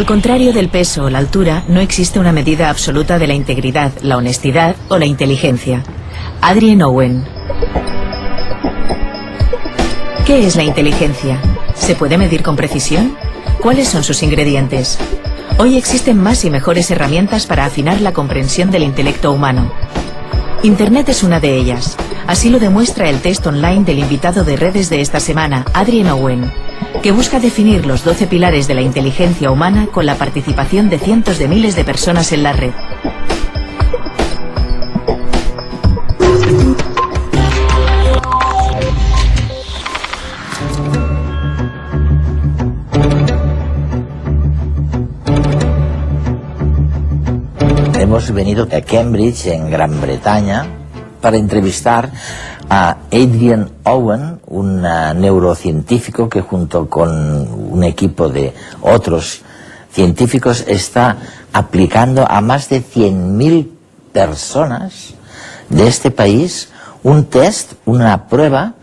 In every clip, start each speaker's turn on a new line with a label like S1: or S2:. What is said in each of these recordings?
S1: Al contrario del peso o la altura, no existe una medida absoluta de la integridad, la honestidad o la inteligencia. Adrian Owen. ¿Qué es la inteligencia? ¿Se puede medir con precisión? ¿Cuáles son sus ingredientes? Hoy existen más y mejores herramientas para afinar la comprensión del intelecto humano. Internet es una de ellas. Así lo demuestra el test online del invitado de redes de esta semana, Adrian Owen, que busca definir los 12 pilares de la inteligencia humana con la participación de cientos de miles de personas en la red.
S2: Hemos venido a Cambridge, en Gran Bretaña, para entrevistar a Adrian Owen, un neurocientífico que junto con un equipo de otros científicos está aplicando a más de 100.000 personas de este país un test, una prueba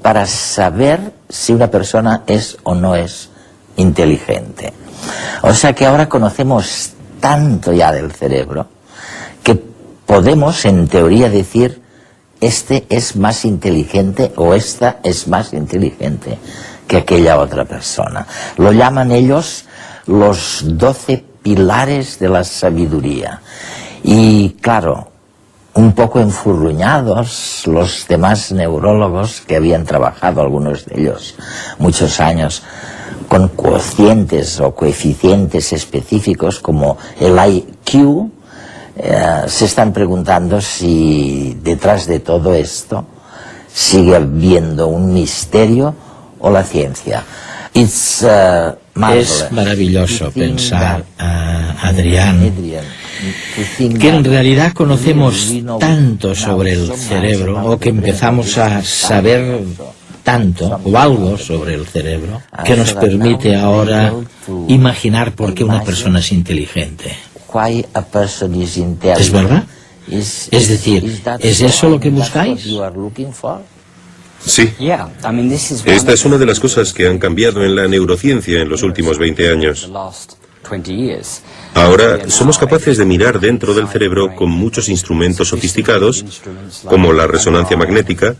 S2: para saber si una persona es o no es inteligente. O sea que ahora conocemos tanto ya del cerebro que podemos en teoría decir este es más inteligente o esta es más inteligente que aquella otra persona. Lo llaman ellos los 12 pilares de la sabiduría. Y claro, un poco enfurruñados los demás neurólogos que habían trabajado, algunos de ellos, muchos años, con cocientes o coeficientes específicos como el IQ, se están preguntando si detrás de todo esto sigue habiendo un misterio o la ciencia. Es
S3: maravilloso pensar, Adrián, que en realidad conocemos tanto sobre el cerebro, o que empezamos a saber tanto o algo sobre el cerebro, que nos permite ahora imaginar por qué una persona es inteligente. ¿Es verdad? Es decir, ¿es eso lo que buscáis?
S4: Sí. Esta es una de las cosas que han cambiado en la neurociencia en los últimos 20 años. Ahora somos capaces de mirar dentro del cerebro con muchos instrumentos sofisticados, como la resonancia magnética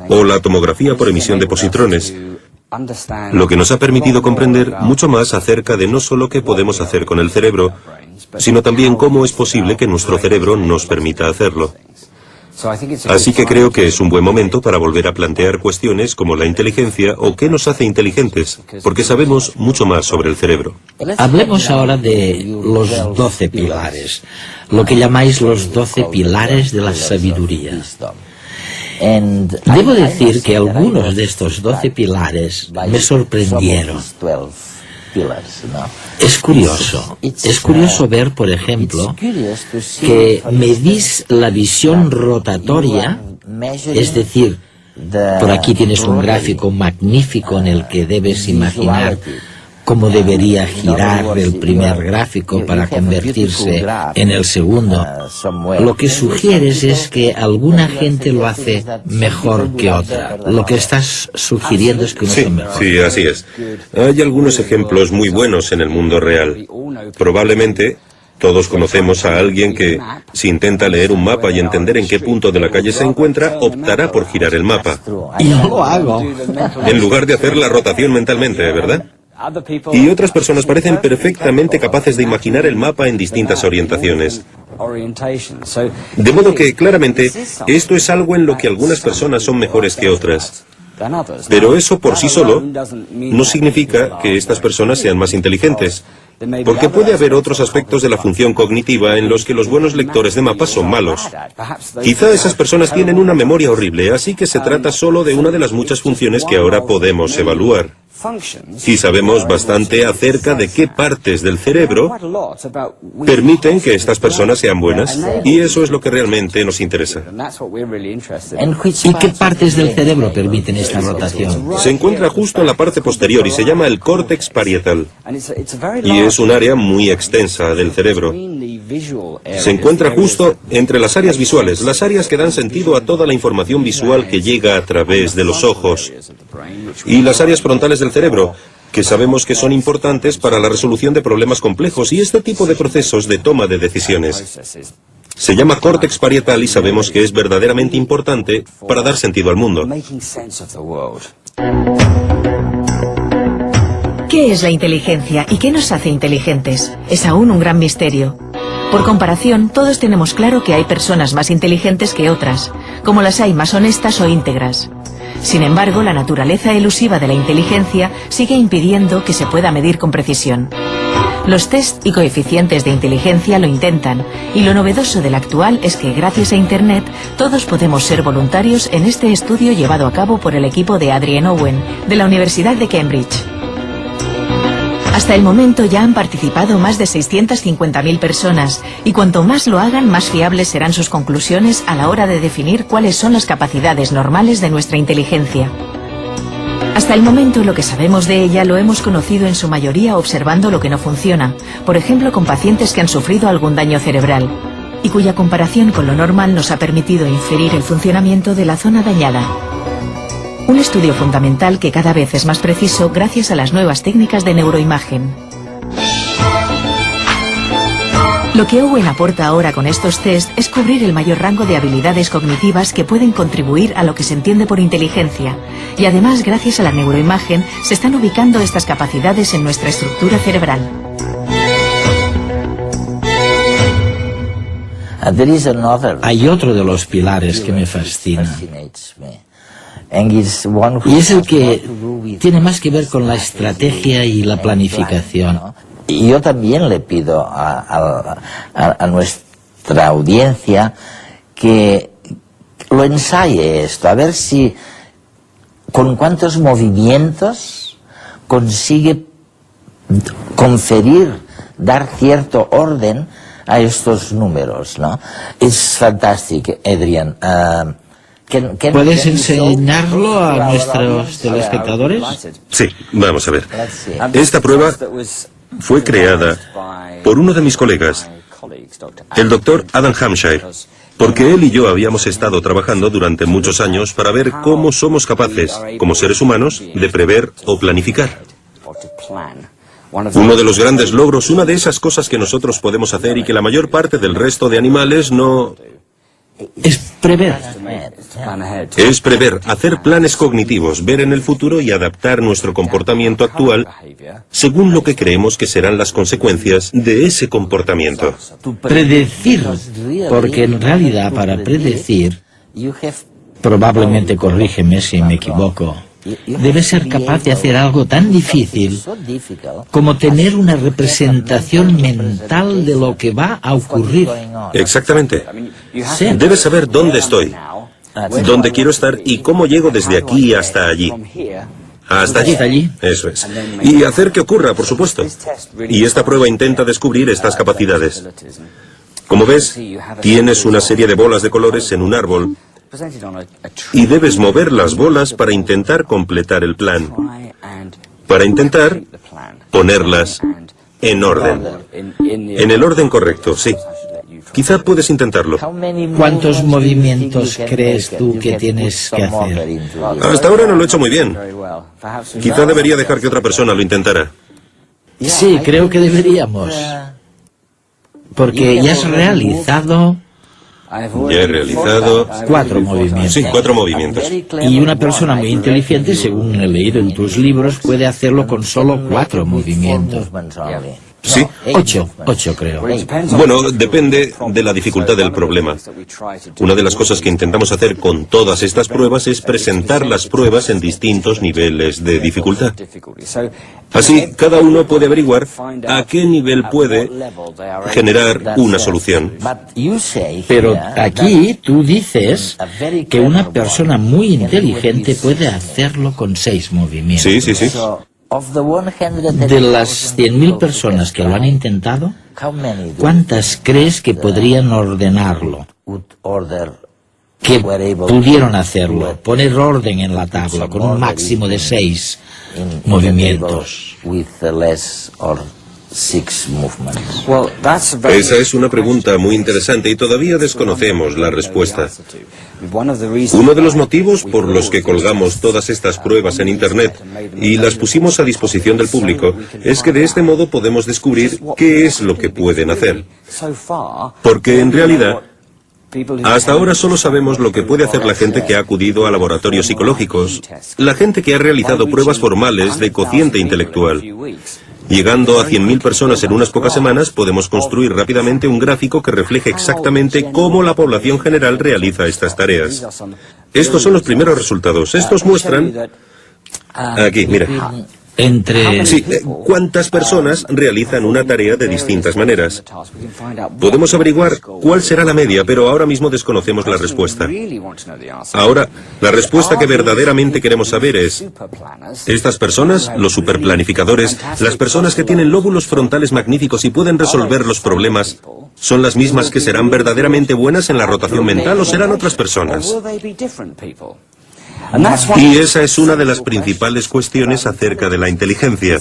S4: o la tomografía por emisión de positrones, lo que nos ha permitido comprender mucho más acerca de no solo qué podemos hacer con el cerebro, sino también cómo es posible que nuestro cerebro nos permita hacerlo. Así que creo que es un buen momento para volver a plantear cuestiones como la inteligencia o qué nos hace inteligentes, porque sabemos mucho más sobre el cerebro.
S3: Hablemos ahora de los 12 pilares, lo que llamáis los 12 pilares de la sabiduría. Debo decir que algunos de estos 12 pilares me sorprendieron. Es curioso ver, por ejemplo, que medís la visión rotatoria, es decir, por aquí tienes un gráfico magnífico en el que debes imaginar cómo debería girar el primer gráfico para convertirse en el segundo. Lo que sugieres es que alguna gente lo hace mejor que otra. Lo que estás sugiriendo es que unos son mejores.
S4: Sí, así es. Hay algunos ejemplos muy buenos en el mundo real. Probablemente todos conocemos a alguien que, si intenta leer un mapa y entender en qué punto de la calle se encuentra, optará por girar el mapa.
S3: Y yo lo hago.
S4: En lugar de hacer la rotación mentalmente, ¿verdad? Y otras personas parecen perfectamente capaces de imaginar el mapa en distintas orientaciones. De modo que, claramente, esto es algo en lo que algunas personas son mejores que otras. Pero eso por sí solo no significa que estas personas sean más inteligentes, porque puede haber otros aspectos de la función cognitiva en los que los buenos lectores de mapas son malos. Quizá esas personas tienen una memoria horrible, así que se trata solo de una de las muchas funciones que ahora podemos evaluar. Y sabemos bastante acerca de qué partes del cerebro permiten que estas personas sean buenas, y eso es lo que realmente nos interesa.
S3: ¿Y qué partes del cerebro permiten esta rotación?
S4: Se encuentra justo en la parte posterior y se llama el córtex parietal. Y es un área muy extensa del cerebro. Se encuentra justo entre las áreas visuales, las áreas que dan sentido a toda la información visual que llega a través de los ojos, y las áreas frontales del cerebro, que sabemos que son importantes para la resolución de problemas complejos y este tipo de procesos de toma de decisiones. Se llama córtex parietal y sabemos que es verdaderamente importante para dar sentido al mundo.
S1: ¿Qué es la inteligencia y qué nos hace inteligentes? Es aún un gran misterio. Por comparación, todos tenemos claro que hay personas más inteligentes que otras, como las hay más honestas o íntegras. Sin embargo, la naturaleza elusiva de la inteligencia sigue impidiendo que se pueda medir con precisión. Los test y coeficientes de inteligencia lo intentan, y lo novedoso del actual es que gracias a Internet todos podemos ser voluntarios en este estudio llevado a cabo por el equipo de Adrian Owen, de la Universidad de Cambridge. Hasta el momento ya han participado más de 650.000 personas, y cuanto más lo hagan, más fiables serán sus conclusiones a la hora de definir cuáles son las capacidades normales de nuestra inteligencia. Hasta el momento lo que sabemos de ella lo hemos conocido en su mayoría observando lo que no funciona, por ejemplo con pacientes que han sufrido algún daño cerebral, y cuya comparación con lo normal nos ha permitido inferir el funcionamiento de la zona dañada. Un estudio fundamental que cada vez es más preciso gracias a las nuevas técnicas de neuroimagen. Lo que Owen aporta ahora con estos test es cubrir el mayor rango de habilidades cognitivas que pueden contribuir a lo que se entiende por inteligencia, y además gracias a la neuroimagen se están ubicando estas capacidades en nuestra estructura cerebral.
S3: Hay otro de los pilares que me fascina. Y es el que tiene más que ver con la estrategia y la planificación.
S2: Y yo también le pido a nuestra audiencia que lo ensaye esto, a ver si con cuántos movimientos consigue conferir, dar cierto orden a estos números, ¿no? Es fantástico, Adrian.
S3: ¿Puedes enseñarlo a nuestros telespectadores?
S4: Sí, vamos a ver. Esta prueba fue creada por uno de mis colegas, el doctor Adam Hampshire, porque él y yo habíamos estado trabajando durante muchos años para ver cómo somos capaces, como seres humanos, de prever o planificar. Uno de los grandes logros, una de esas cosas que nosotros podemos hacer y que la mayor parte del resto de animales no...
S3: Es prever.
S4: Es prever, hacer planes cognitivos, ver en el futuro y adaptar nuestro comportamiento actual según lo que creemos que serán las consecuencias de ese comportamiento.
S3: Predecir, porque en realidad para predecir, probablemente corrígeme si me equivoco, debe ser capaz de hacer algo tan difícil como tener una representación mental de lo que va a ocurrir.
S4: Exactamente.
S3: Sí.
S4: Debes saber dónde estoy, dónde quiero estar y cómo llego desde aquí hasta allí. Hasta allí. Eso es. Y hacer que ocurra, por supuesto. Y esta prueba intenta descubrir estas capacidades. Como ves, tienes una serie de bolas de colores en un árbol y debes mover las bolas para intentar completar el plan, para intentar ponerlas en orden, en el orden correcto, sí. Quizá puedes intentarlo.
S3: ¿Cuántos movimientos crees tú que tienes que hacer?
S4: Hasta ahora no lo he hecho muy bien. Quizá debería dejar que otra persona lo intentara.
S3: Sí, creo que deberíamos. Porque ya has realizado...
S4: Ya he realizado
S3: 4 movimientos.
S4: Sí, 4 movimientos.
S3: Y una persona muy inteligente, según he leído en tus libros, puede hacerlo con solo 4 movimientos.
S4: Sí.
S3: 8 creo.
S4: Bueno, depende de la dificultad del problema. Una de las cosas que intentamos hacer con todas estas pruebas es presentar las pruebas en distintos niveles de dificultad. Así, cada uno puede averiguar a qué nivel puede generar una solución.
S3: Pero aquí tú dices que una persona muy inteligente puede hacerlo con 6 movimientos.
S4: Sí, sí, sí.
S3: De las 100.000 personas que lo han intentado, ¿cuántas crees que podrían ordenarlo? Que pudieron hacerlo, poner orden en la tabla con un máximo de 6 movimientos.
S4: Esa es una pregunta muy interesante y todavía desconocemos la respuesta. Uno de los motivos por los que colgamos todas estas pruebas en Internet y las pusimos a disposición del público es que de este modo podemos descubrir qué es lo que pueden hacer. Porque en realidad, hasta ahora solo sabemos lo que puede hacer la gente que ha acudido a laboratorios psicológicos, la gente que ha realizado pruebas formales de cociente intelectual. Llegando a 100.000 personas en unas pocas semanas, podemos construir rápidamente un gráfico que refleje exactamente cómo la población general realiza estas tareas. Estos son los primeros resultados. Estos muestran... Aquí, mira. Sí, ¿cuántas personas realizan una tarea de distintas maneras? Podemos averiguar cuál será la media, pero ahora mismo desconocemos la respuesta. Ahora, la respuesta que verdaderamente queremos saber es: estas personas, los superplanificadores, las personas que tienen lóbulos frontales magníficos y pueden resolver los problemas, ¿son las mismas que serán verdaderamente buenas en la rotación mental o serán otras personas? Y esa es una de las principales cuestiones acerca de la inteligencia.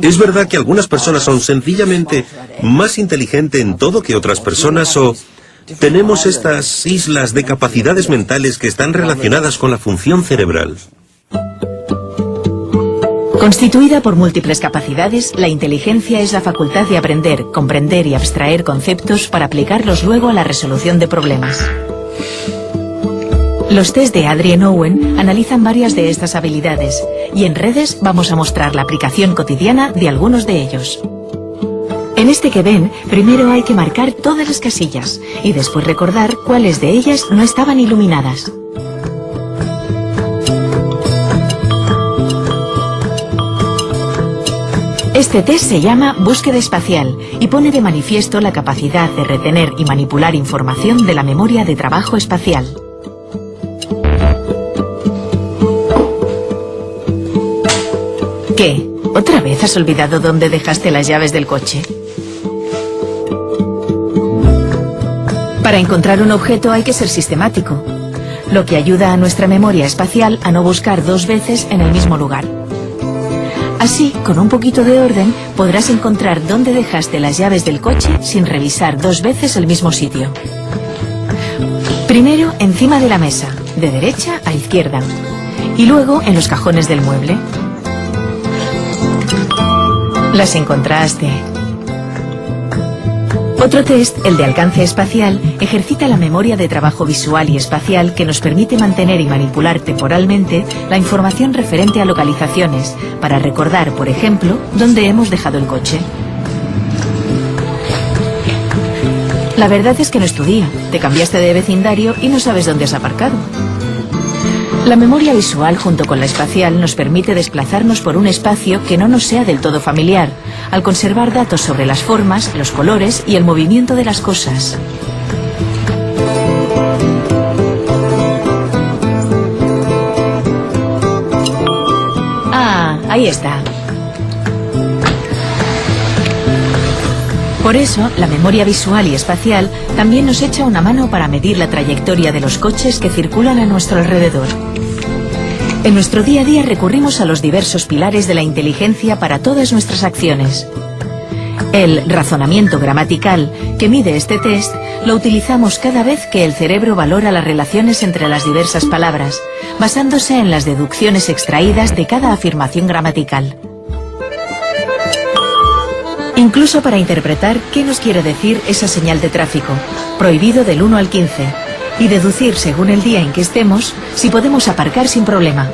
S4: ¿Es verdad que algunas personas son sencillamente más inteligentes en todo que otras personas o tenemos estas islas de capacidades mentales que están relacionadas con la función cerebral?
S1: Constituida por múltiples capacidades, la inteligencia es la facultad de aprender, comprender y abstraer conceptos para aplicarlos luego a la resolución de problemas. Los test de Adrian Owen analizan varias de estas habilidades y en redes vamos a mostrar la aplicación cotidiana de algunos de ellos. En este que ven, primero hay que marcar todas las casillas y después recordar cuáles de ellas no estaban iluminadas. Este test se llama búsqueda espacial y pone de manifiesto la capacidad de retener y manipular información de la memoria de trabajo espacial. ¿Qué? ¿Otra vez has olvidado dónde dejaste las llaves del coche? Para encontrar un objeto hay que ser sistemático, lo que ayuda a nuestra memoria espacial a no buscar dos veces en el mismo lugar. Así, con un poquito de orden, podrás encontrar dónde dejaste las llaves del coche sin revisar dos veces el mismo sitio. Primero, encima de la mesa, de derecha a izquierda, y luego en los cajones del mueble. Las encontraste. Otro test, el de alcance espacial, ejercita la memoria de trabajo visual y espacial que nos permite mantener y manipular temporalmente la información referente a localizaciones, para recordar, por ejemplo, dónde hemos dejado el coche. La verdad es que no es tu día, te cambiaste de vecindario y no sabes dónde has aparcado. La memoria visual junto con la espacial nos permite desplazarnos por un espacio que no nos sea del todo familiar, al conservar datos sobre las formas, los colores y el movimiento de las cosas. Ah, ahí está. Por eso, la memoria visual y espacial también nos echa una mano para medir la trayectoria de los coches que circulan a nuestro alrededor. En nuestro día a día recurrimos a los diversos pilares de la inteligencia para todas nuestras acciones. El razonamiento gramatical, que mide este test, lo utilizamos cada vez que el cerebro valora las relaciones entre las diversas palabras, basándose en las deducciones extraídas de cada afirmación gramatical. Incluso para interpretar qué nos quiere decir esa señal de tráfico, prohibido del 1 al 15, y deducir según el día en que estemos si podemos aparcar sin problema.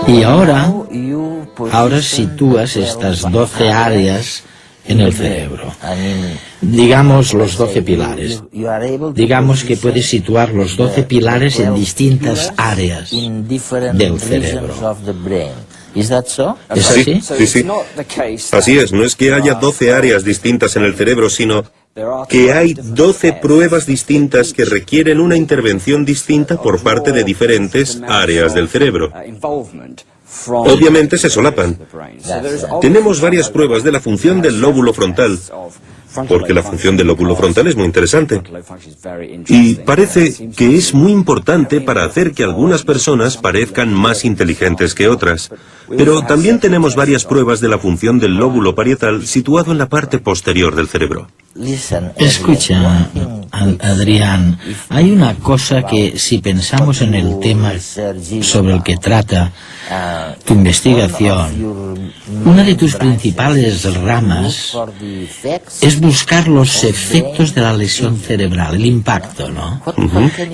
S3: Y ahora sitúas estas 12 áreas en el cerebro. Digamos los 12 pilares. Digamos que puedes situar los 12 pilares en distintas áreas del cerebro. ¿Es así?
S4: Sí. Así es, no es que haya 12 áreas distintas en el cerebro, sino que hay 12 pruebas distintas que requieren una intervención distinta por parte de diferentes áreas del cerebro. Obviamente se solapan. Tenemos varias pruebas de la función del lóbulo frontal, porque la función del lóbulo frontal es muy interesante. Y parece que es muy importante para hacer que algunas personas parezcan más inteligentes que otras. Pero también tenemos varias pruebas de la función del lóbulo parietal situado en la parte posterior del cerebro.
S3: Escucha, Adrián, hay una cosa que si pensamos en el tema sobre el que trata tu investigación, una de tus principales ramas es buscar los efectos de la lesión cerebral, el impacto, ¿no?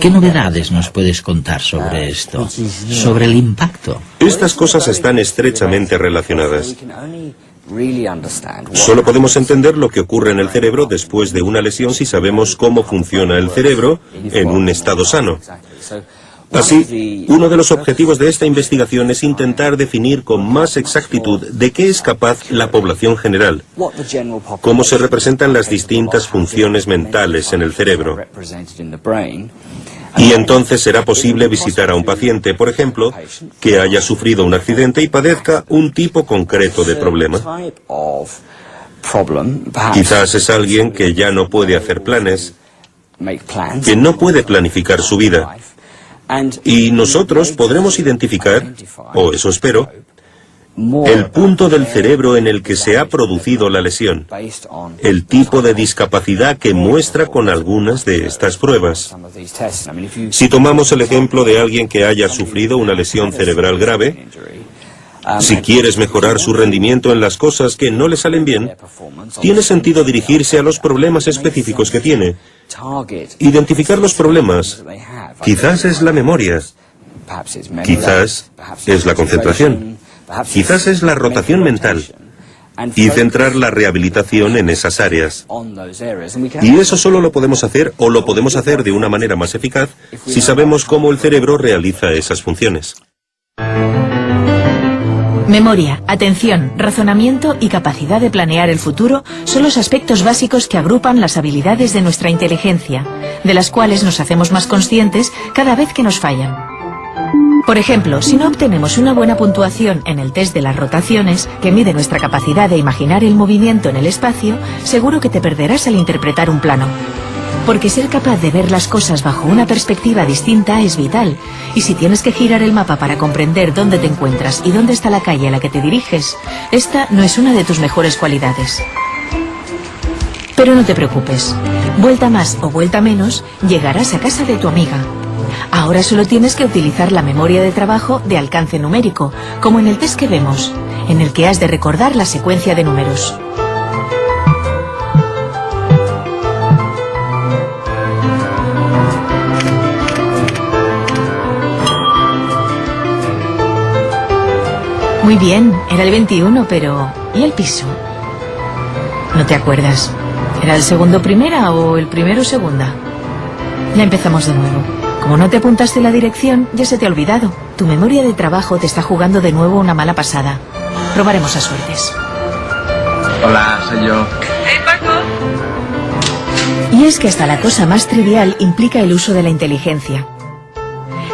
S3: ¿Qué novedades nos puedes contar sobre esto, sobre el impacto?
S4: Estas cosas están estrechamente relacionadas. Solo podemos entender lo que ocurre en el cerebro después de una lesión si sabemos cómo funciona el cerebro en un estado sano. Así, uno de los objetivos de esta investigación es intentar definir con más exactitud de qué es capaz la población general, cómo se representan las distintas funciones mentales en el cerebro. Y entonces será posible visitar a un paciente, por ejemplo, que haya sufrido un accidente y padezca un tipo concreto de problema. Quizás es alguien que ya no puede hacer planes, que no puede planificar su vida. Y nosotros podremos identificar, o eso espero, el punto del cerebro en el que se ha producido la lesión, el tipo de discapacidad que muestra con algunas de estas pruebas. Si tomamos el ejemplo de alguien que haya sufrido una lesión cerebral grave, si quieres mejorar su rendimiento en las cosas que no le salen bien, tiene sentido dirigirse a los problemas específicos que tiene. Identificar los problemas. Quizás es la memoria. Quizás es la concentración. Quizás es la rotación mental. Y centrar la rehabilitación en esas áreas. Y eso solo lo podemos hacer, o lo podemos hacer de una manera más eficaz, si sabemos cómo el cerebro realiza esas funciones.
S1: Memoria, atención, razonamiento y capacidad de planear el futuro son los aspectos básicos que agrupan las habilidades de nuestra inteligencia, de las cuales nos hacemos más conscientes cada vez que nos fallan. Por ejemplo, si no obtenemos una buena puntuación en el test de las rotaciones, que mide nuestra capacidad de imaginar el movimiento en el espacio, seguro que te perderás al interpretar un plano. Porque ser capaz de ver las cosas bajo una perspectiva distinta es vital, y si tienes que girar el mapa para comprender dónde te encuentras y dónde está la calle a la que te diriges, esta no es una de tus mejores cualidades. Pero no te preocupes, vuelta más o vuelta menos, llegarás a casa de tu amiga. Ahora solo tienes que utilizar la memoria de trabajo de alcance numérico, como en el test que vemos, en el que has de recordar la secuencia de números. Muy bien, era el 21, pero... ¿y el piso? No te acuerdas. ¿Era el segundo primera o el primero segunda? Ya empezamos de nuevo. Como no te apuntaste la dirección, ya se te ha olvidado. Tu memoria de trabajo te está jugando de nuevo una mala pasada. Probaremos a suertes.
S5: Hola, soy yo.
S6: ¡Hey, Paco!
S1: Y es que hasta la cosa más trivial implica el uso de la inteligencia.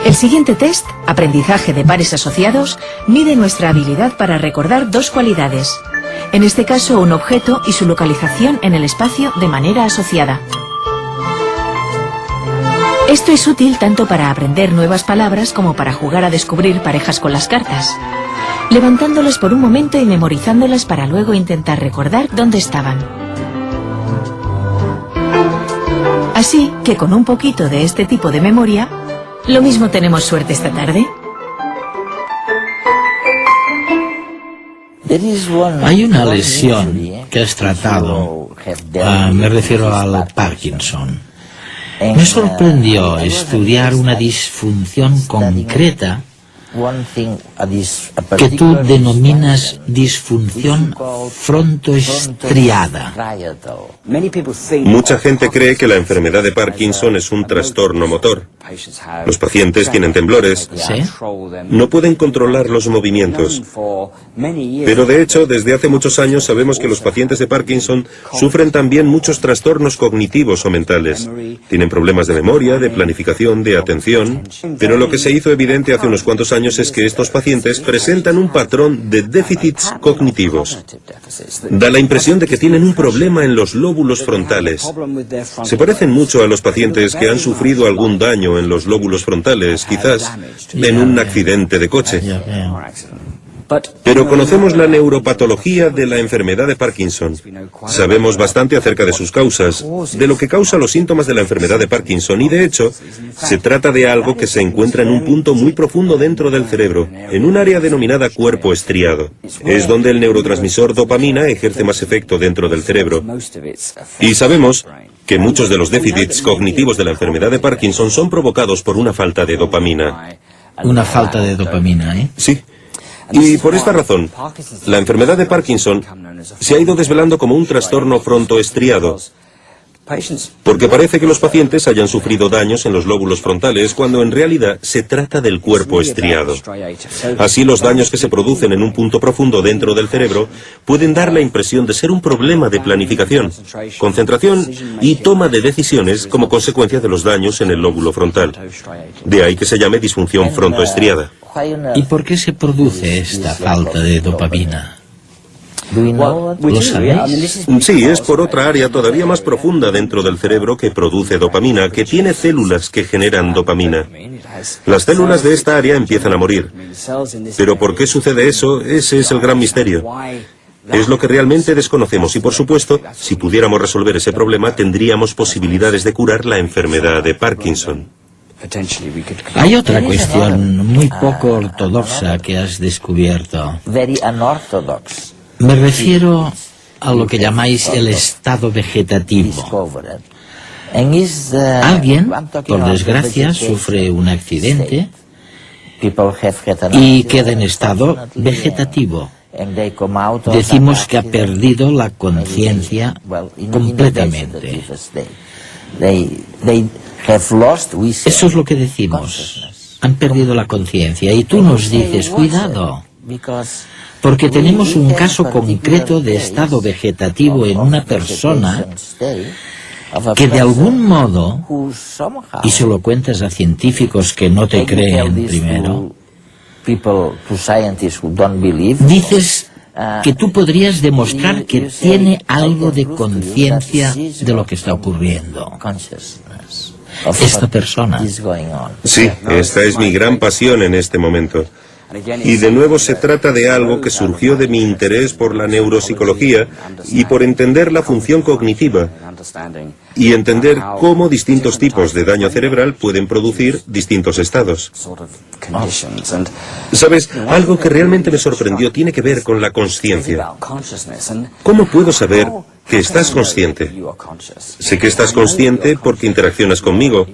S1: El siguiente test, aprendizaje de pares asociados, mide nuestra habilidad para recordar dos cualidades. En este caso, un objeto y su localización en el espacio de manera asociada. Esto es útil tanto para aprender nuevas palabras como para jugar a descubrir parejas con las cartas, levantándolas por un momento y memorizándolas para luego intentar recordar dónde estaban. Así que con un poquito de este tipo de memoria, ¿lo mismo tenemos suerte esta tarde?
S3: Hay una lesión que has tratado, me refiero al Parkinson. Me sorprendió estudiar una disfunción concreta que tú denominas disfunción frontoestriada.
S4: Mucha gente cree que la enfermedad de Parkinson es un trastorno motor. Los pacientes tienen temblores.
S3: ¿Sí?
S4: No pueden controlar los movimientos. Pero de hecho, desde hace muchos años sabemos que los pacientes de Parkinson sufren también muchos trastornos cognitivos o mentales. Tienen problemas de memoria, de planificación, de atención. Pero lo que se hizo evidente hace unos cuantos años es que estos pacientes presentan un patrón de déficits cognitivos. Da la impresión de que tienen un problema en los lóbulos frontales. Se parecen mucho a los pacientes que han sufrido algún daño en los lóbulos frontales, quizás en un accidente de coche. Pero conocemos la neuropatología de la enfermedad de Parkinson. Sabemos bastante acerca de sus causas, de lo que causa los síntomas de la enfermedad de Parkinson, y de hecho, se trata de algo que se encuentra en un punto muy profundo dentro del cerebro, en un área denominada cuerpo estriado. Es donde el neurotransmisor dopamina ejerce más efecto dentro del cerebro. Y sabemos que muchos de los déficits cognitivos de la enfermedad de Parkinson son provocados por una falta de dopamina.
S3: Una falta de dopamina, ¿eh?
S4: Sí. Y por esta razón, la enfermedad de Parkinson se ha ido desvelando como un trastorno frontoestriado, porque parece que los pacientes hayan sufrido daños en los lóbulos frontales cuando en realidad se trata del cuerpo estriado. Así, los daños que se producen en un punto profundo dentro del cerebro pueden dar la impresión de ser un problema de planificación, concentración y toma de decisiones como consecuencia de los daños en el lóbulo frontal. De ahí que se llame disfunción frontoestriada.
S3: ¿Y por qué se produce esta falta de dopamina? ¿Lo sabéis?
S4: Sí, es por otra área todavía más profunda dentro del cerebro que produce dopamina, que tiene células que generan dopamina. Las células de esta área empiezan a morir. Pero ¿por qué sucede eso? Ese es el gran misterio. Es lo que realmente desconocemos y, por supuesto, si pudiéramos resolver ese problema, tendríamos posibilidades de curar la enfermedad de Parkinson.
S3: Hay otra cuestión muy poco ortodoxa que has descubierto. Me refiero a lo que llamáis el estado vegetativo. Alguien, por desgracia, sufre un accidente y queda en estado vegetativo. Decimos que ha perdido la conciencia completamente. Eso es lo que decimos. Han perdido la conciencia. Y tú nos dices, cuidado, porque tenemos un caso concreto de estado vegetativo en una persona que de algún modo, y se lo cuentas a científicos que no te creen primero, dices que tú podrías demostrar que tiene algo de conciencia de lo que está ocurriendo. Esta persona.
S4: Sí, esta es mi gran pasión en este momento. Y de nuevo se trata de algo que surgió de mi interés por la neuropsicología y por entender la función cognitiva y entender cómo distintos tipos de daño cerebral pueden producir distintos estados. ¿Sabes? Algo que realmente me sorprendió tiene que ver con la consciencia. ¿Cómo puedo saber que estás consciente? Sé que estás consciente porque interaccionas conmigo.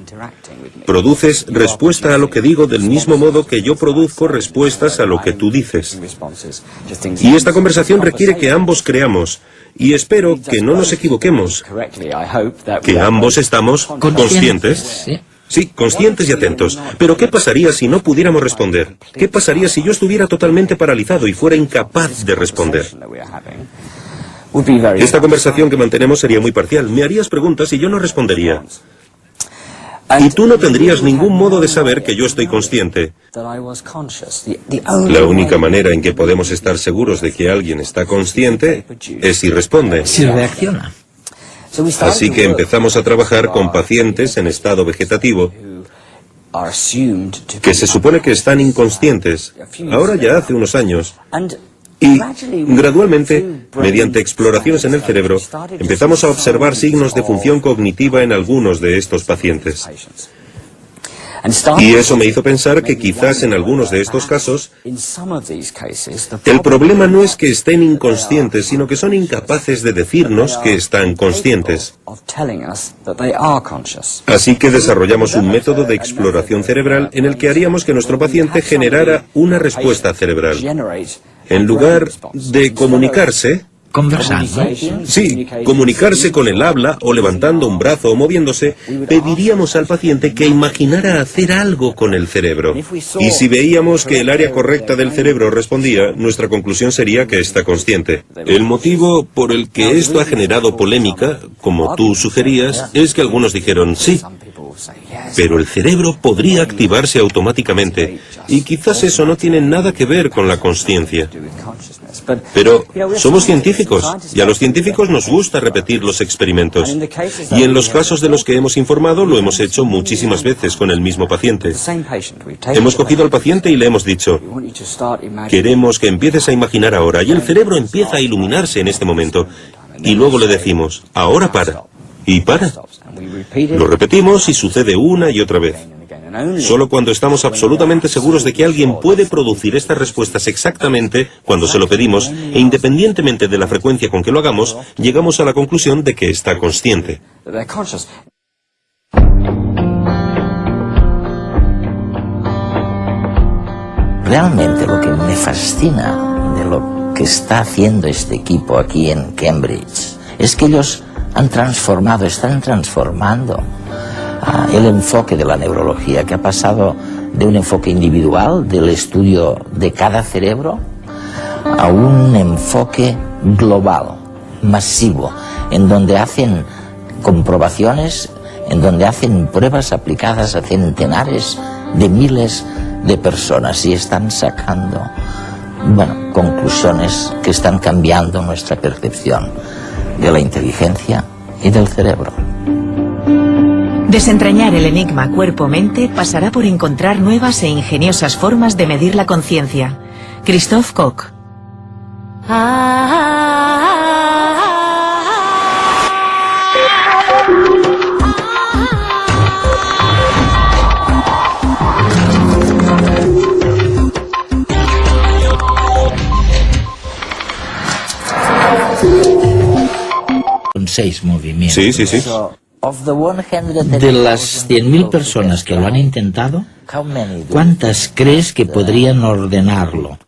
S4: Produces respuesta a lo que digo del mismo modo que yo produzco respuestas a lo que tú dices. Y esta conversación requiere que ambos creamos. Y espero que no nos equivoquemos. Que ambos estamos conscientes. Sí, conscientes y atentos. Pero ¿qué pasaría si no pudiéramos responder? ¿Qué pasaría si yo estuviera totalmente paralizado y fuera incapaz de responder? Esta conversación que mantenemos sería muy parcial. Me harías preguntas y yo no respondería. Y tú no tendrías ningún modo de saber que yo estoy consciente. La única manera en que podemos estar seguros de que alguien está consciente es si responde.
S3: Si reacciona.
S4: Así que empezamos a trabajar con pacientes en estado vegetativo que se supone que están inconscientes, ahora ya hace unos años. Y gradualmente, mediante exploraciones en el cerebro, empezamos a observar signos de función cognitiva en algunos de estos pacientes. Y eso me hizo pensar que quizás en algunos de estos casos, el problema no es que estén inconscientes, sino que son incapaces de decirnos que están conscientes. Así que desarrollamos un método de exploración cerebral en el que haríamos que nuestro paciente generara una respuesta cerebral. En lugar de comunicarse,
S3: conversando.
S4: Sí, comunicarse con el habla o levantando un brazo o moviéndose, pediríamos al paciente que imaginara hacer algo con el cerebro. Y si veíamos que el área correcta del cerebro respondía, nuestra conclusión sería que está consciente. El motivo por el que esto ha generado polémica, como tú sugerías, es que algunos dijeron sí, pero el cerebro podría activarse automáticamente, y quizás eso no tiene nada que ver con la consciencia. Pero somos científicos, y a los científicos nos gusta repetir los experimentos. Y en los casos de los que hemos informado, lo hemos hecho muchísimas veces con el mismo paciente. Hemos cogido al paciente y le hemos dicho, queremos que empieces a imaginar ahora, y el cerebro empieza a iluminarse en este momento. Y luego le decimos, ahora para. Y para. Lo repetimos y sucede una y otra vez. Solo cuando estamos absolutamente seguros de que alguien puede producir estas respuestas exactamente cuando se lo pedimos, e independientemente de la frecuencia con que lo hagamos, llegamos a la conclusión de que está consciente.
S2: Realmente lo que me fascina de lo que está haciendo este equipo aquí en Cambridge es que ellos están transformando el enfoque de la neurología, que ha pasado de un enfoque individual, del estudio de cada cerebro, a un enfoque global, masivo, en donde hacen comprobaciones, en donde hacen pruebas aplicadas a centenares de miles de personas y están sacando, conclusiones que están cambiando nuestra percepción de la inteligencia y del cerebro.
S1: Desentrañar el enigma cuerpo-mente pasará por encontrar nuevas e ingeniosas formas de medir la conciencia. Christoph Koch.
S3: Con 6 movimientos.
S4: Sí.
S3: De las 100.000 personas que lo han intentado, ¿cuántas crees que podrían ordenarlo?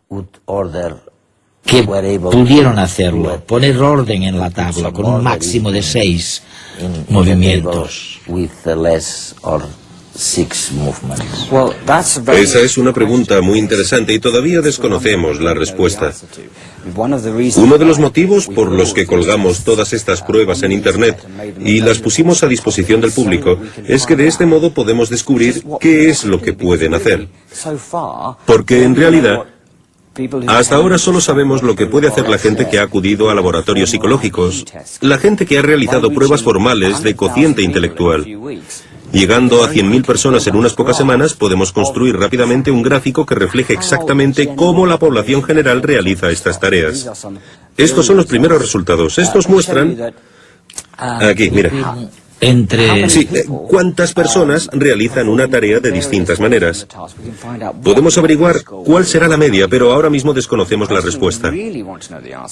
S3: Que pudieron hacerlo, poner orden en la tabla con un máximo de 6 movimientos.
S4: Esa es una pregunta muy interesante y todavía desconocemos la respuesta. Uno de los motivos por los que colgamos todas estas pruebas en Internet y las pusimos a disposición del público es que de este modo podemos descubrir qué es lo que pueden hacer. Porque en realidad, hasta ahora solo sabemos lo que puede hacer la gente que ha acudido a laboratorios psicológicos, la gente que ha realizado pruebas formales de cociente intelectual. Llegando a 100.000 personas en unas pocas semanas, podemos construir rápidamente un gráfico que refleje exactamente cómo la población general realiza estas tareas. Estos son los primeros resultados. Estos muestran... Aquí, mira. Sí, cuántas personas realizan una tarea de distintas maneras. Podemos averiguar cuál será la media, pero ahora mismo desconocemos la respuesta.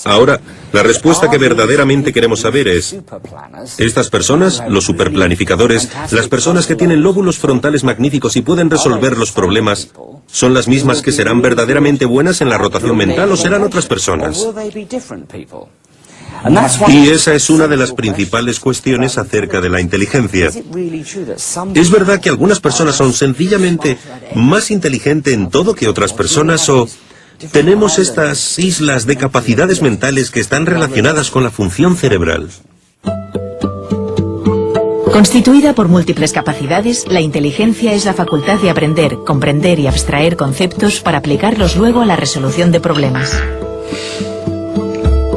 S4: Ahora, la respuesta que verdaderamente queremos saber es: estas personas, los superplanificadores, las personas que tienen lóbulos frontales magníficos y pueden resolver los problemas, ¿son las mismas que serán verdaderamente buenas en la rotación mental o serán otras personas? Y esa es una de las principales cuestiones acerca de la inteligencia. ¿Es verdad que algunas personas son sencillamente más inteligentes en todo que otras personas o tenemos estas islas de capacidades mentales que están relacionadas con la función cerebral?
S1: Constituida por múltiples capacidades, la inteligencia es la facultad de aprender, comprender y abstraer conceptos para aplicarlos luego a la resolución de problemas.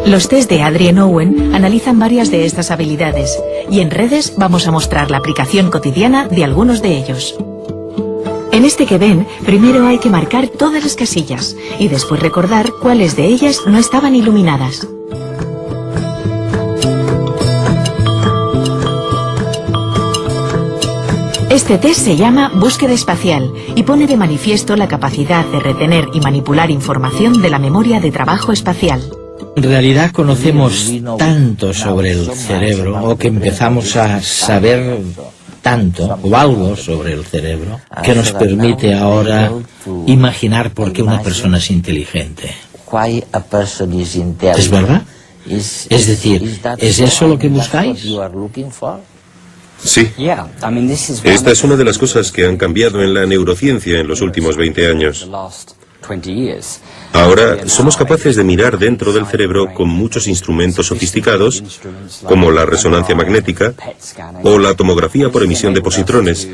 S1: Los test de Adrian Owen analizan varias de estas habilidades y en redes vamos a mostrar la aplicación cotidiana de algunos de ellos. En este que ven, primero hay que marcar todas las casillas y después recordar cuáles de ellas no estaban iluminadas. Este test se llama búsqueda espacial y pone de manifiesto la capacidad de retener y manipular información de la memoria de trabajo espacial.
S3: En realidad conocemos tanto sobre el cerebro, o que empezamos a saber tanto, o algo sobre el cerebro, que nos permite ahora imaginar por qué una persona es inteligente. ¿Es verdad? Es decir, ¿es eso lo que buscáis?
S4: Sí. Esta es una de las cosas que han cambiado en la neurociencia en los últimos 20 años. Ahora somos capaces de mirar dentro del cerebro con muchos instrumentos sofisticados, como la resonancia magnética o la tomografía por emisión de positrones,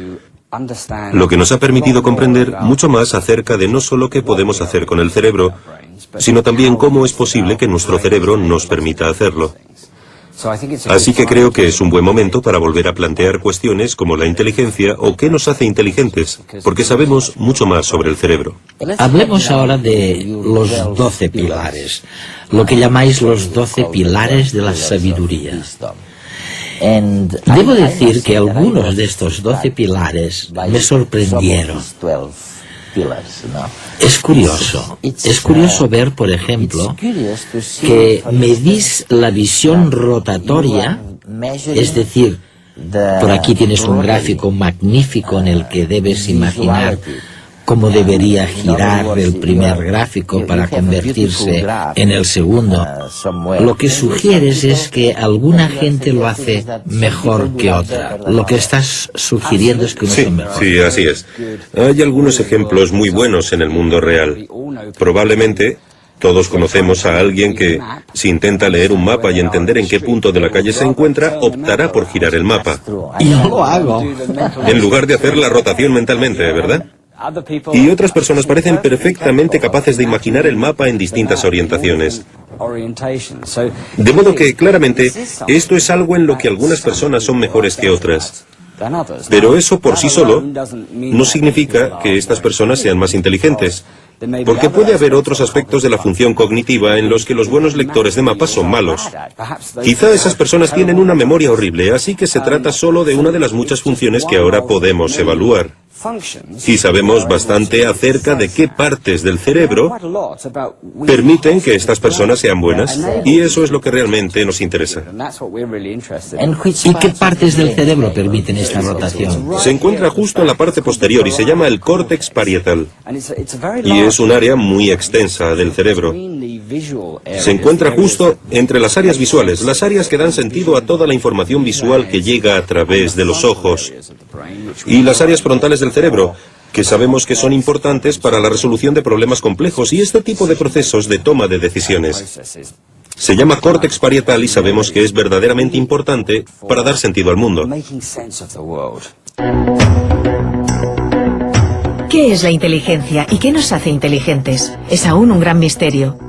S4: lo que nos ha permitido comprender mucho más acerca de no solo qué podemos hacer con el cerebro, sino también cómo es posible que nuestro cerebro nos permita hacerlo. Así que creo que es un buen momento para volver a plantear cuestiones como la inteligencia o qué nos hace inteligentes, porque sabemos mucho más sobre el cerebro.
S3: Hablemos ahora de los 12 pilares, lo que llamáis los 12 pilares de la sabiduría. Debo decir que algunos de estos 12 pilares me sorprendieron. Es curioso ver, por ejemplo, que medís la visión rotatoria, es decir, por aquí tienes un gráfico magnífico en el que debes imaginar cómo debería girar el primer gráfico para convertirse en el segundo. Lo que sugieres es que alguna gente lo hace mejor que otra. Lo que estás sugiriendo es que unos son mejores.
S4: Sí, así es. Hay algunos ejemplos muy buenos en el mundo real. Probablemente todos conocemos a alguien que, si intenta leer un mapa y entender en qué punto de la calle se encuentra, optará por girar el mapa.
S3: Y yo lo hago.
S4: En lugar de hacer la rotación mentalmente, ¿verdad? Y otras personas parecen perfectamente capaces de imaginar el mapa en distintas orientaciones. De modo que, claramente, esto es algo en lo que algunas personas son mejores que otras. Pero eso por sí solo no significa que estas personas sean más inteligentes, porque puede haber otros aspectos de la función cognitiva en los que los buenos lectores de mapas son malos. Quizá esas personas tienen una memoria horrible, así que se trata solo de una de las muchas funciones que ahora podemos evaluar. Y sabemos bastante acerca de qué partes del cerebro permiten que estas personas sean buenas, y eso es lo que realmente nos interesa.
S3: ¿Y qué partes del cerebro permiten esta rotación?
S4: Se encuentra justo en la parte posterior y se llama el córtex parietal. Y es un área muy extensa del cerebro. Se encuentra justo entre las áreas visuales, las áreas que dan sentido a toda la información visual que llega a través de los ojos, y las áreas frontales del cerebro, que sabemos que son importantes para la resolución de problemas complejos y este tipo de procesos de toma de decisiones. Se llama córtex parietal y sabemos que es verdaderamente importante para dar sentido al mundo.
S1: ¿Qué es la inteligencia y qué nos hace inteligentes? Es aún un gran misterio.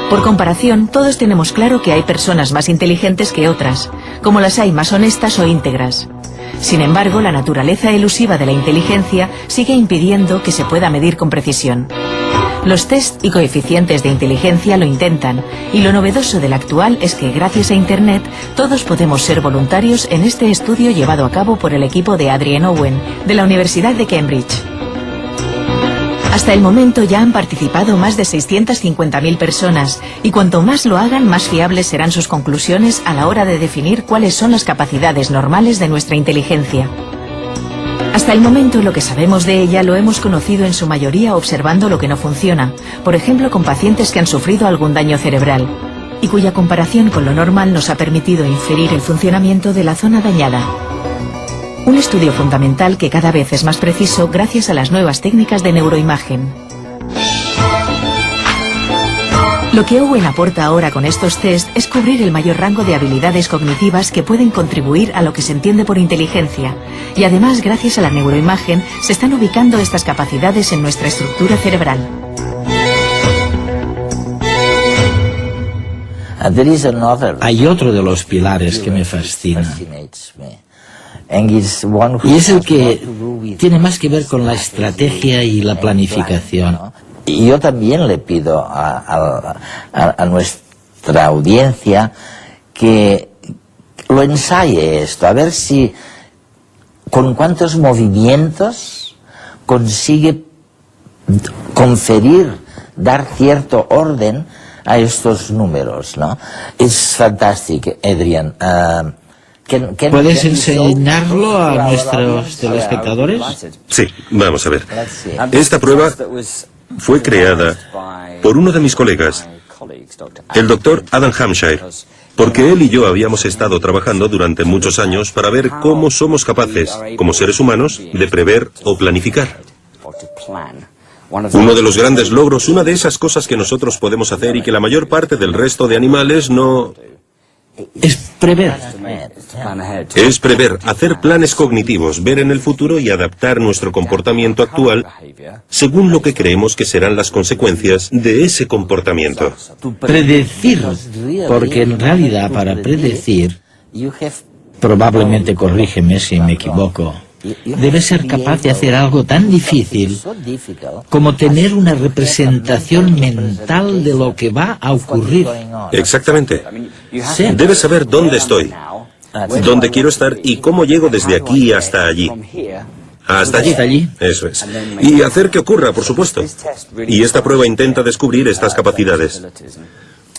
S1: Por comparación, todos tenemos claro que hay personas más inteligentes que otras, como las hay más honestas o íntegras. Sin embargo, la naturaleza elusiva de la inteligencia sigue impidiendo que se pueda medir con precisión. Los test y coeficientes de inteligencia lo intentan, y lo novedoso del actual es que gracias a Internet todos podemos ser voluntarios en este estudio llevado a cabo por el equipo de Adrian Owen, de la Universidad de Cambridge. Hasta el momento ya han participado más de 650.000 personas, y cuanto más lo hagan, más fiables serán sus conclusiones a la hora de definir cuáles son las capacidades normales de nuestra inteligencia. Hasta el momento lo que sabemos de ella lo hemos conocido en su mayoría observando lo que no funciona, por ejemplo con pacientes que han sufrido algún daño cerebral, y cuya comparación con lo normal nos ha permitido inferir el funcionamiento de la zona dañada. Un estudio fundamental que cada vez es más preciso gracias a las nuevas técnicas de neuroimagen. Lo que Owen aporta ahora con estos test es cubrir el mayor rango de habilidades cognitivas que pueden contribuir a lo que se entiende por inteligencia, y además gracias a la neuroimagen se están ubicando estas capacidades en nuestra estructura cerebral.
S3: Hay otro de los pilares que me fascina. Y es el que tiene más que ver con la estrategia y la planificación.
S2: Y yo también le pido a nuestra audiencia que lo ensaye esto, a ver si con cuántos movimientos consigue conferir, dar cierto orden a estos números, ¿no? Es fantástico, Adrian.
S3: ¿Puedes enseñarlo a nuestros telespectadores?
S4: Sí, vamos a ver. Esta prueba fue creada por uno de mis colegas, el doctor Adam Hampshire. Porque él y yo habíamos estado trabajando durante muchos años para ver cómo somos capaces, como seres humanos, de prever o planificar. Uno de los grandes logros, una de esas cosas que nosotros podemos hacer y que la mayor parte del resto de animales no...
S3: Es prever.
S4: Es prever, hacer planes cognitivos, ver en el futuro y adaptar nuestro comportamiento actual según lo que creemos que serán las consecuencias de ese comportamiento.
S3: Predecir, porque en realidad para predecir, probablemente corrígeme si me equivoco, debe ser capaz de hacer algo tan difícil como tener una representación mental de lo que va a ocurrir.
S4: Exactamente.
S3: Sí.
S4: Debes saber dónde estoy, dónde quiero estar y cómo llego desde aquí hasta allí. Hasta allí.
S3: Hasta allí.
S4: Eso es. Y hacer que ocurra, por supuesto. Y esta prueba intenta descubrir estas capacidades.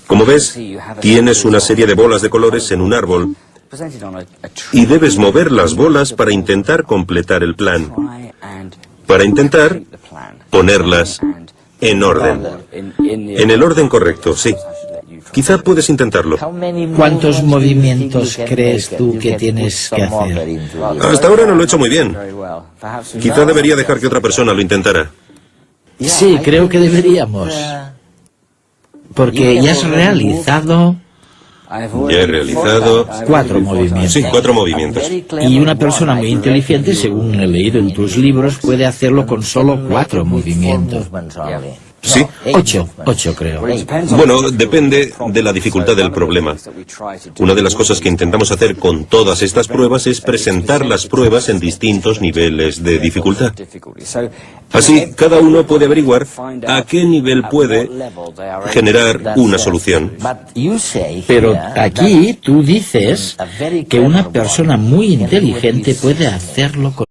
S4: Como ves, tienes una serie de bolas de colores en un árbol y debes mover las bolas para intentar completar el plan, para intentar ponerlas en orden. En el orden correcto, sí. Quizá puedes intentarlo.
S3: ¿Cuántos movimientos crees tú que tienes que hacer?
S4: Hasta ahora no lo he hecho muy bien. Quizá debería dejar que otra persona lo intentara.
S3: Sí, creo que deberíamos. Porque ya has realizado...
S4: Ya he realizado...
S3: 4 movimientos.
S4: Sí, 4 movimientos.
S3: Y una persona muy inteligente, según he leído en tus libros, puede hacerlo con solo 4 movimientos.
S4: Sí.
S3: 8 creo.
S4: Bueno, depende de la dificultad del problema. Una de las cosas que intentamos hacer con todas estas pruebas es presentar las pruebas en distintos niveles de dificultad. Así, cada uno puede averiguar a qué nivel puede generar una solución.
S3: Pero aquí tú dices que una persona muy inteligente puede hacerlo con...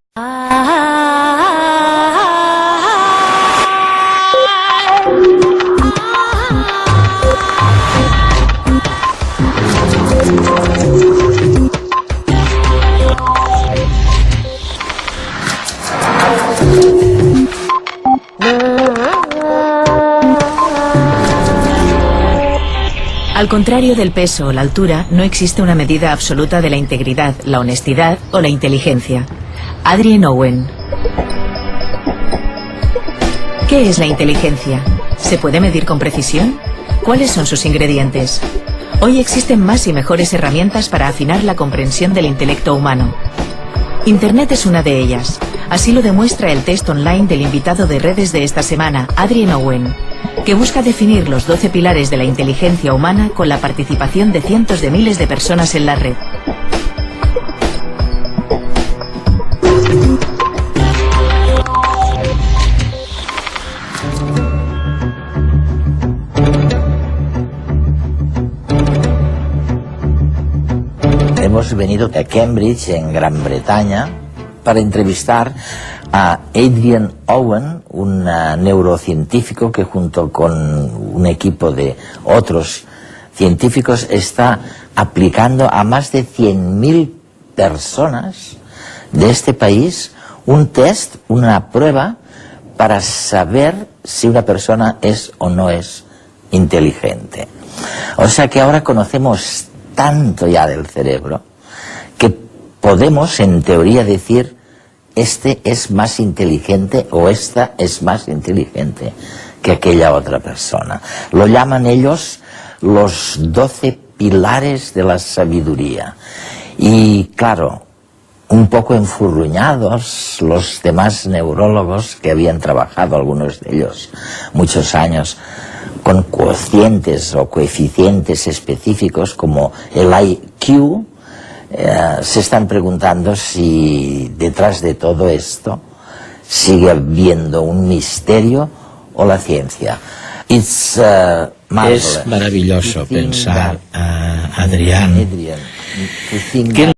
S1: Al contrario del peso o la altura, no existe una medida absoluta de la integridad, la honestidad o la inteligencia. Adrien Owen. ¿Qué es la inteligencia? ¿Se puede medir con precisión? ¿Cuáles son sus ingredientes? Hoy existen más y mejores herramientas para afinar la comprensión del intelecto humano. Internet es una de ellas. Así lo demuestra el test online del invitado de redes de esta semana, Adrien Owen, que busca definir los 12 pilares de la inteligencia humana con la participación de cientos de miles de personas en la red.
S2: Hemos venido a Cambridge, en Gran Bretaña, para entrevistar a Adrien Owen, un neurocientífico que junto con un equipo de otros científicos está aplicando a más de 100.000 personas de este país un test, una prueba para saber si una persona es o no es inteligente. O sea que ahora conocemos tanto ya del cerebro que podemos en teoría decir este es más inteligente o esta es más inteligente que aquella otra persona. Lo llaman ellos los 12 pilares de la sabiduría. Y claro, un poco enfurruñados los demás neurólogos que habían trabajado, algunos de ellos, muchos años, con cocientes o coeficientes específicos como el IQ, se están preguntando si detrás de todo esto sigue habiendo un misterio o la ciencia. Es
S3: maravilloso pensar, Adrián, que